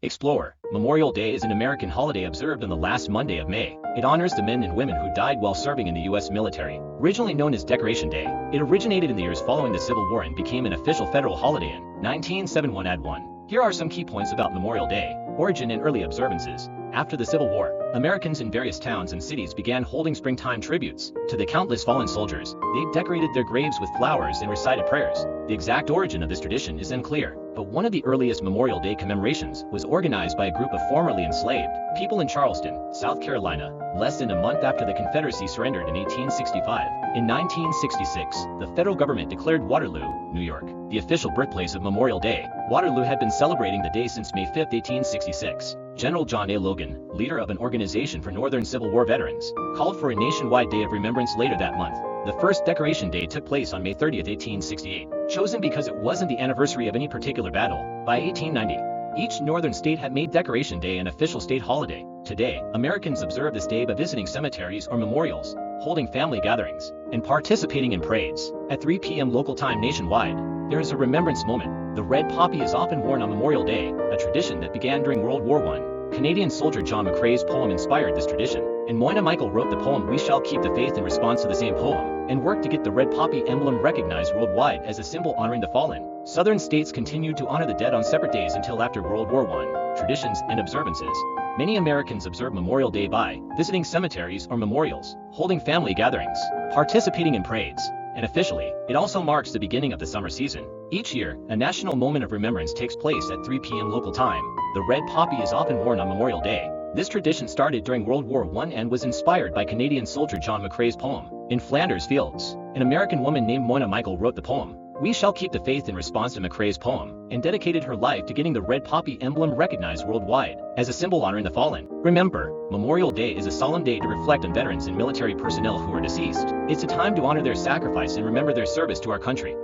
Explore. Memorial Day is an American holiday observed on the last Monday of May. It honors the men and women who died while serving in the U.S. military. Originally known as Decoration Day, it originated in the years following the Civil War and became an official federal holiday in 1971. Add 1. Here are some key points about Memorial Day: origin and early observances. After the Civil War, Americans in various towns and cities began holding springtime tributes to the countless fallen soldiers. They decorated their graves with flowers and recited prayers. The exact origin of this tradition is unclear, but one of the earliest Memorial Day commemorations was organized by a group of formerly enslaved people in Charleston, South Carolina, less than a month after the Confederacy surrendered in 1865. In 1966, the federal government declared Waterloo, New York, the official birthplace of Memorial Day. Waterloo had been celebrating the day since May 5, 1866. General John A. Logan, leader of an organization for Northern Civil War veterans, called for a nationwide day of remembrance later that month. The first Decoration Day took place on May 30, 1868, chosen because it wasn't the anniversary of any particular battle. By 1890, each northern state had made Decoration Day an official state holiday. Today, Americans observe this day by visiting cemeteries or memorials, holding family gatherings, and participating in parades. At 3 p.m. local time nationwide, there is a remembrance moment. The red poppy is often worn on Memorial Day, a tradition that began during World War I. Canadian soldier John McCrae's poem inspired this tradition, and Moina Michael wrote the poem "We Shall Keep the Faith" in response to the same poem, and worked to get the red poppy emblem recognized worldwide as a symbol honoring the fallen. Southern states continued to honor the dead on separate days until after World War I. Traditions and observances. Many Americans observe Memorial Day by visiting cemeteries or memorials, holding family gatherings, participating in parades, and officially, it also marks the beginning of the summer season. Each year, a national moment of remembrance takes place at 3 p.m. local time. The red poppy is often worn on Memorial Day. This tradition started during World War I and was inspired by Canadian soldier John McCrae's poem. In Flanders Fields, an American woman named Moina Michael wrote the poem "We Shall Keep the Faith" in response to McCrae's poem, and dedicated her life to getting the red poppy emblem recognized worldwide as a symbol honoring the fallen. Remember, Memorial Day is a solemn day to reflect on veterans and military personnel who are deceased. It's a time to honor their sacrifice and remember their service to our country.